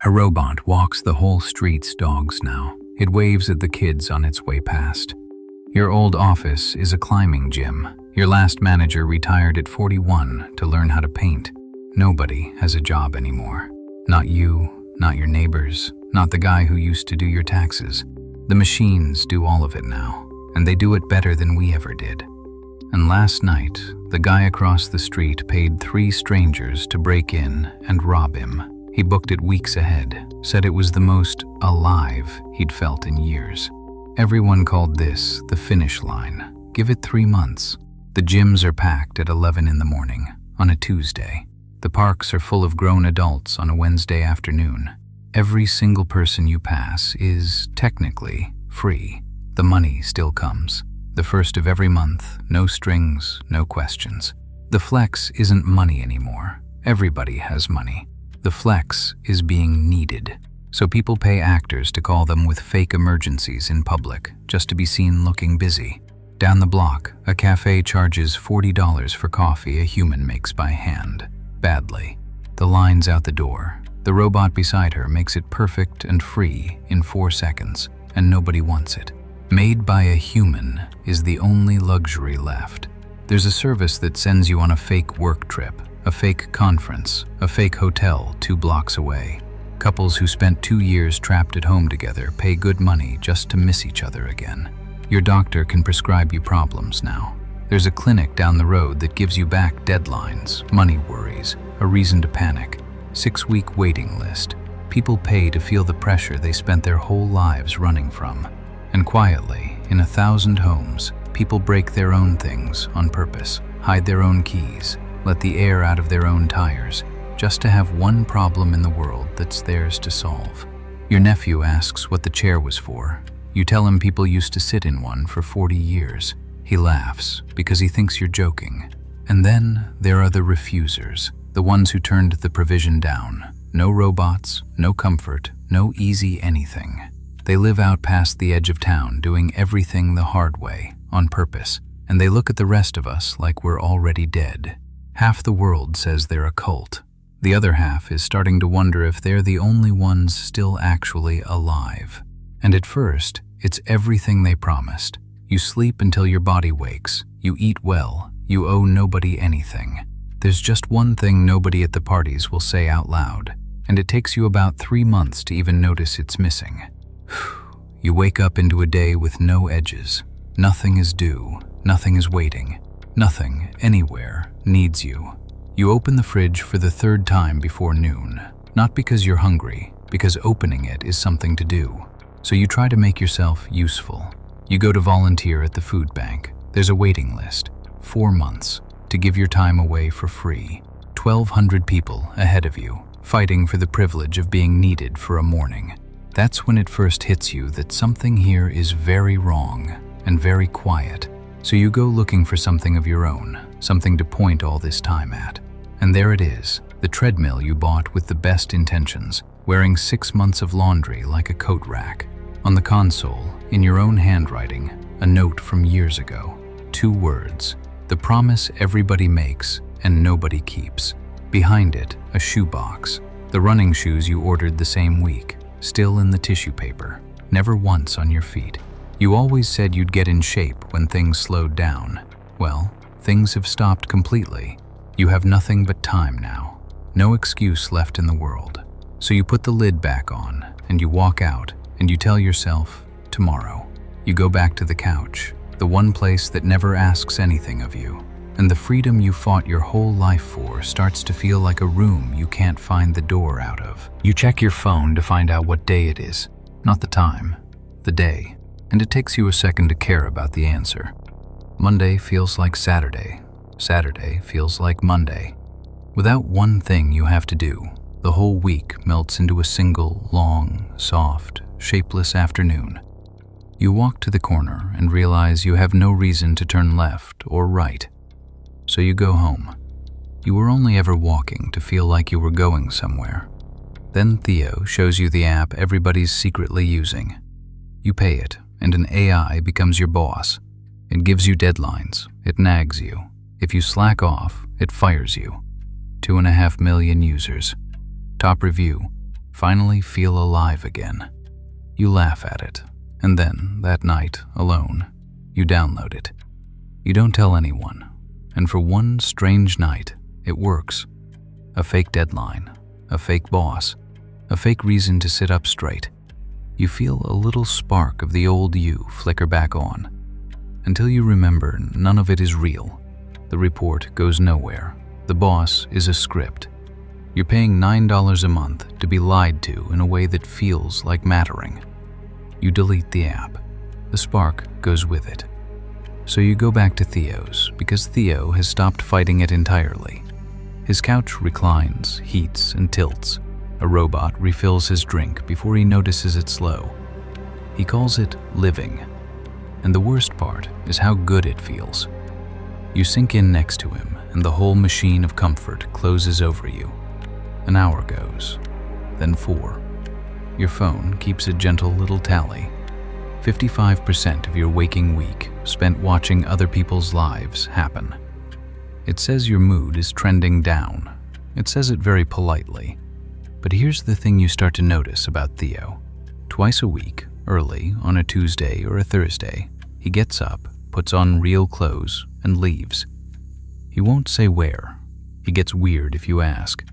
A robot walks the whole street's dogs now. It waves at the kids on its way past. Your old office is a climbing gym. Your last manager retired at 41 to learn how to paint. Nobody has a job anymore. Not you, not your neighbors, not the guy who used to do your taxes. The machines do all of it now, and they do it better than we ever did. And last night, the guy across the street paid 3 strangers to break in and rob him. He booked it weeks ahead, said it was the most alive he'd felt in years. Everyone called this the finish line. Give it 3 months. The gyms are packed at 11 in the morning on a Tuesday. The parks are full of grown adults on a Wednesday afternoon. Every single person you pass is, technically, free. The money still comes. The first of every month, no strings, no questions. The flex isn't money anymore. Everybody has money. The flex is being needed. So people pay actors to call them with fake emergencies in public, just to be seen looking busy. Down the block, a cafe charges $40 for coffee a human makes by hand. Badly. The line's out the door. The robot beside her makes it perfect and free in 4 seconds, and nobody wants it. Made by a human is the only luxury left. There's a service that sends you on a fake work trip, a fake conference, a fake hotel 2 blocks away. Couples who spent 2 years trapped at home together pay good money just to miss each other again. Your doctor can prescribe you problems now. There's a clinic down the road that gives you back deadlines, money worries, a reason to panic. 6-week waiting list. People pay to feel the pressure they spent their whole lives running from. And quietly, in 1,000 homes, people break their own things on purpose, hide their own keys, let the air out of their own tires, just to have one problem in the world that's theirs to solve. Your nephew asks what the chair was for. You tell him people used to sit in one for 40 years. He laughs because he thinks you're joking. And then there are the refusers, the ones who turned the provision down. No robots, no comfort, no easy anything. They live out past the edge of town, doing everything the hard way, on purpose, and they look at the rest of us like we're already dead. Half the world says they're a cult. The other half is starting to wonder if they're the only ones still actually alive. And at first, it's everything they promised. You sleep until your body wakes. You eat well. You owe nobody anything. There's just one thing nobody at the parties will say out loud, and it takes you about 3 months to even notice it's missing. You wake up into a day with no edges. Nothing is due. Nothing is waiting. Nothing, anywhere, needs you. You open the fridge for the 3rd time before noon, not because you're hungry, because opening it is something to do. So you try to make yourself useful. You go to volunteer at the food bank. There's a waiting list, 4 months, to give your time away for free. 1,200 people ahead of you, fighting for the privilege of being needed for a morning. That's when it first hits you that something here is very wrong and very quiet. So you go looking for something of your own, something to point all this time at. And there it is, the treadmill you bought with the best intentions, wearing 6 months of laundry like a coat rack. On the console, in your own handwriting, a note from years ago. 2 words, the promise everybody makes and nobody keeps. Behind it, a shoebox, the running shoes you ordered the same week, still in the tissue paper, never once on your feet. You always said you'd get in shape when things slowed down. Well, things have stopped completely. You have nothing but time now. No excuse left in the world. So you put the lid back on, and you walk out, and you tell yourself, tomorrow. You go back to the couch, the one place that never asks anything of you. And the freedom you fought your whole life for starts to feel like a room you can't find the door out of. You check your phone to find out what day it is. Not the time, the day. And it takes you a second to care about the answer. Monday feels like Saturday. Saturday feels like Monday. Without one thing you have to do, the whole week melts into a single, long, soft, shapeless afternoon. You walk to the corner and realize you have no reason to turn left or right. So you go home. You were only ever walking to feel like you were going somewhere. Then Theo shows you the app everybody's secretly using. You pay it, and an AI becomes your boss. It gives you deadlines. It nags you. If you slack off, it fires you. 2.5 million users. Top review, finally feel alive again. You laugh at it, and then, that night, alone, you download it. You don't tell anyone, and for one strange night, it works. A fake deadline, a fake boss, a fake reason to sit up straight. You feel a little spark of the old you flicker back on, until you remember none of it is real. The report goes nowhere. The boss is a script. You're paying $9 a month to be lied to in a way that feels like mattering. You delete the app. The spark goes with it. So you go back to Theo's because Theo has stopped fighting it entirely. His couch reclines, heats, and tilts. A robot refills his drink before he notices it's low. He calls it living. And the worst part is how good it feels. You sink in next to him, and the whole machine of comfort closes over you. An hour goes, then 4. Your phone keeps a gentle little tally. 55% of your waking week spent watching other people's lives happen. It says your mood is trending down. It says it very politely. But here's the thing you start to notice about Theo. Twice a week, early, on a Tuesday or a Thursday, he gets up, puts on real clothes, and leaves. He won't say where. He gets weird if you ask.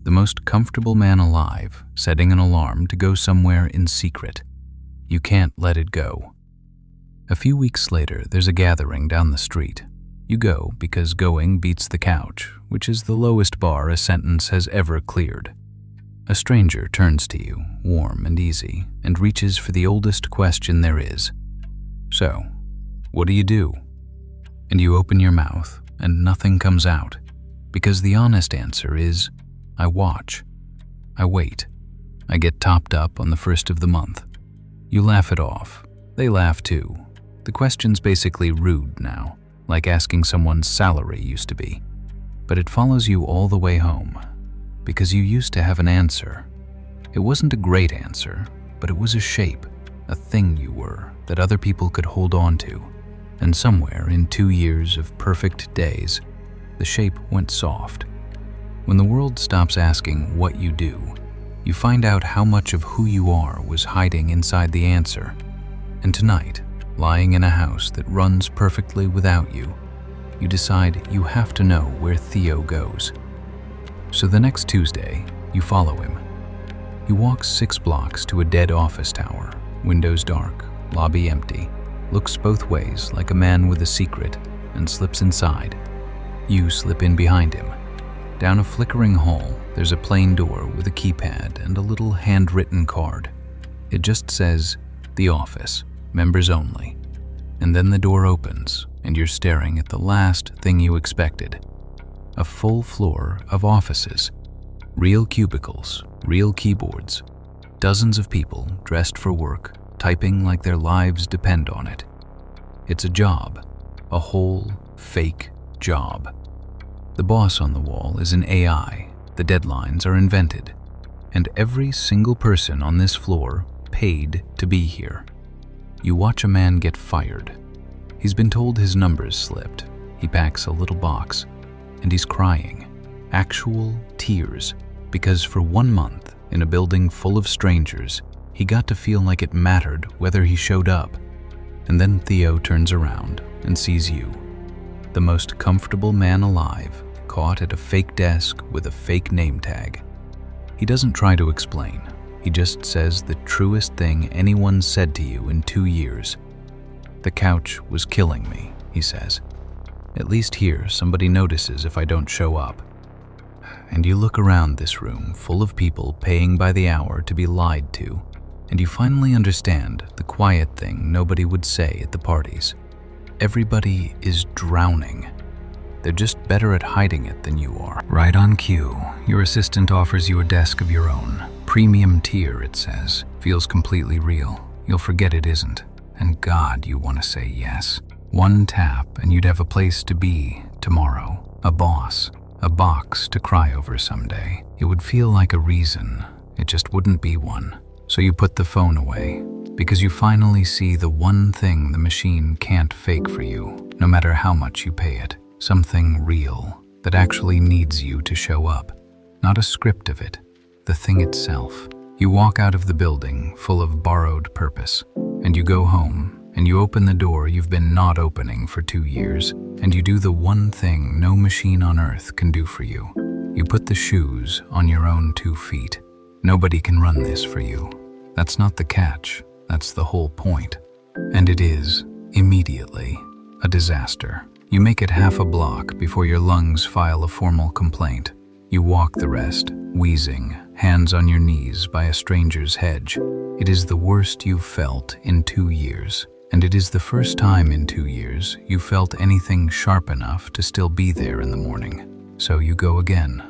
The most comfortable man alive, setting an alarm to go somewhere in secret. You can't let it go. A few weeks later, there's a gathering down the street. You go because going beats the couch, which is the lowest bar a sentence has ever cleared. A stranger turns to you, warm and easy, and reaches for the oldest question there is. So, what do you do? And you open your mouth, and nothing comes out, because the honest answer is, I watch. I wait. I get topped up on the first of the month. You laugh it off. They laugh too. The question's basically rude now, like asking someone's salary used to be. But it follows you all the way home, because you used to have an answer. It wasn't a great answer, but it was a shape, a thing you were that other people could hold on to. And somewhere in 2 years of perfect days, the shape went soft. When the world stops asking what you do, you find out how much of who you are was hiding inside the answer. And tonight, lying in a house that runs perfectly without you, you decide you have to know where Theo goes. So the next Tuesday, you follow him. He walks 6 blocks to a dead office tower, windows dark, lobby empty, looks both ways like a man with a secret, and slips inside. You slip in behind him. Down a flickering hall, there's a plain door with a keypad and a little handwritten card. It just says, The Office, Members Only. And then the door opens, and you're staring at the last thing you expected. A full floor of offices. Real cubicles, real keyboards. Dozens of people dressed for work, typing like their lives depend on it. It's a job, a whole fake job. The boss on the wall is an AI, the deadlines are invented, and every single person on this floor paid to be here. You watch a man get fired. He's been told his numbers slipped. He packs a little box, and he's crying, actual tears, because for 1 month in a building full of strangers, he got to feel like it mattered whether he showed up. And then Theo turns around and sees you, the most comfortable man alive, caught at a fake desk with a fake name tag. He doesn't try to explain. He just says the truest thing anyone said to you in 2 years. The couch was killing me, he says. At least here, somebody notices if I don't show up. And you look around this room full of people paying by the hour to be lied to, and you finally understand the quiet thing nobody would say at the parties. Everybody is drowning. They're just better at hiding it than you are. Right on cue, your assistant offers you a desk of your own. Premium tier, it says. Feels completely real. You'll forget it isn't. And God, you want to say yes. 1 tap and you'd have a place to be tomorrow. A boss. A box to cry over someday. It would feel like a reason. It just wouldn't be one. So you put the phone away, because you finally see the one thing the machine can't fake for you, no matter how much you pay it. Something real that actually needs you to show up. Not a script of it, the thing itself. You walk out of the building full of borrowed purpose, and you go home, and you open the door you've been not opening for 2 years, and you do the one thing no machine on earth can do for you. You put the shoes on your own 2 feet. Nobody can run this for you. That's not the catch, that's the whole point. And it is, immediately, a disaster. You make it half a block before your lungs file a formal complaint. You walk the rest, wheezing, hands on your knees by a stranger's hedge. It is the worst you've felt in 2 years, and it is the first time in 2 years you felt anything sharp enough to still be there in the morning. So you go again,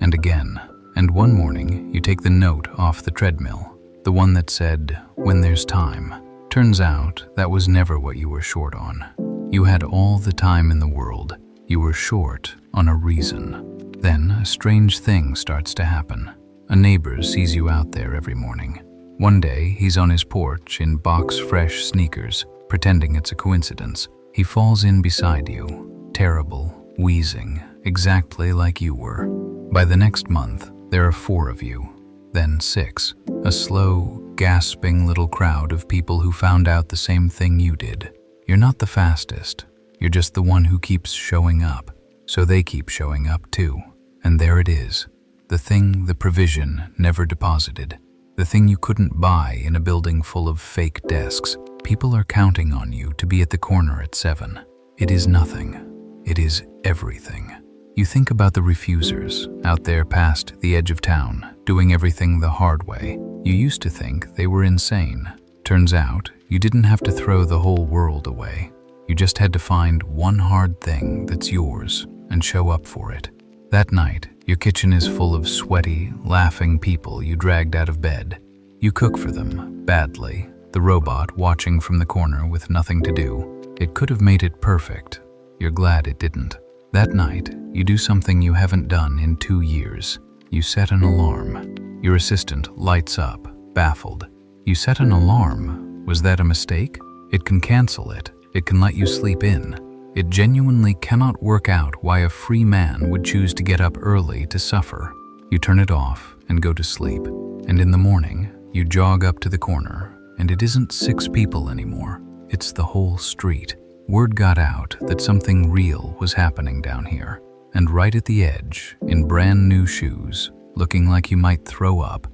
and again, and one morning you take the note off the treadmill, the one that said, "When there's time." Turns out that was never what you were short on. You had all the time in the world. You were short on a reason. Then a strange thing starts to happen. A neighbor sees you out there every morning. One day he's on his porch in box-fresh sneakers, pretending it's a coincidence. He falls in beside you, terrible, wheezing, exactly like you were. By the next month, there are 4 of you, then 6. A slow, gasping little crowd of people who found out the same thing you did. You're not the fastest, you're just the one who keeps showing up. So they keep showing up too. And there it is, the thing the provision never deposited. The thing you couldn't buy in a building full of fake desks. People are counting on you to be at the corner at 7. It is nothing. It is everything. You think about the refusers out there past the edge of town, doing everything the hard way. You used to think they were insane. Turns out, you didn't have to throw the whole world away. You just had to find one hard thing that's yours and show up for it. That night, your kitchen is full of sweaty, laughing people you dragged out of bed. You cook for them, badly, the robot watching from the corner with nothing to do. It could have made it perfect. You're glad it didn't. That night, you do something you haven't done in 2 years. You set an alarm. Your assistant lights up, baffled. You set an alarm. Was that a mistake? It can cancel it. It can let you sleep in. It genuinely cannot work out why a free man would choose to get up early to suffer. You turn it off and go to sleep. And in the morning, you jog up to the corner, and it isn't 6 people anymore. It's the whole street. Word got out that something real was happening down here. And right at the edge, in brand new shoes, looking like you might throw up,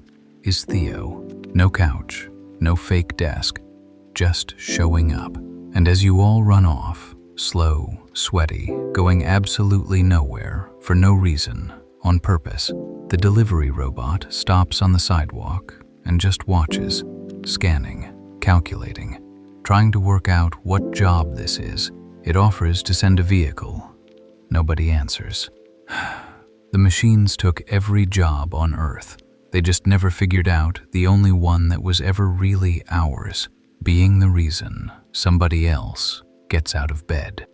is Theo. No couch, no fake desk, just showing up. And as you all run off, slow, sweaty, going absolutely nowhere, for no reason, on purpose, the delivery robot stops on the sidewalk and just watches, scanning, calculating, trying to work out what job this is. It offers to send a vehicle. Nobody answers. The machines took every job on Earth. They just never figured out the only one that was ever really ours, being the reason somebody else gets out of bed.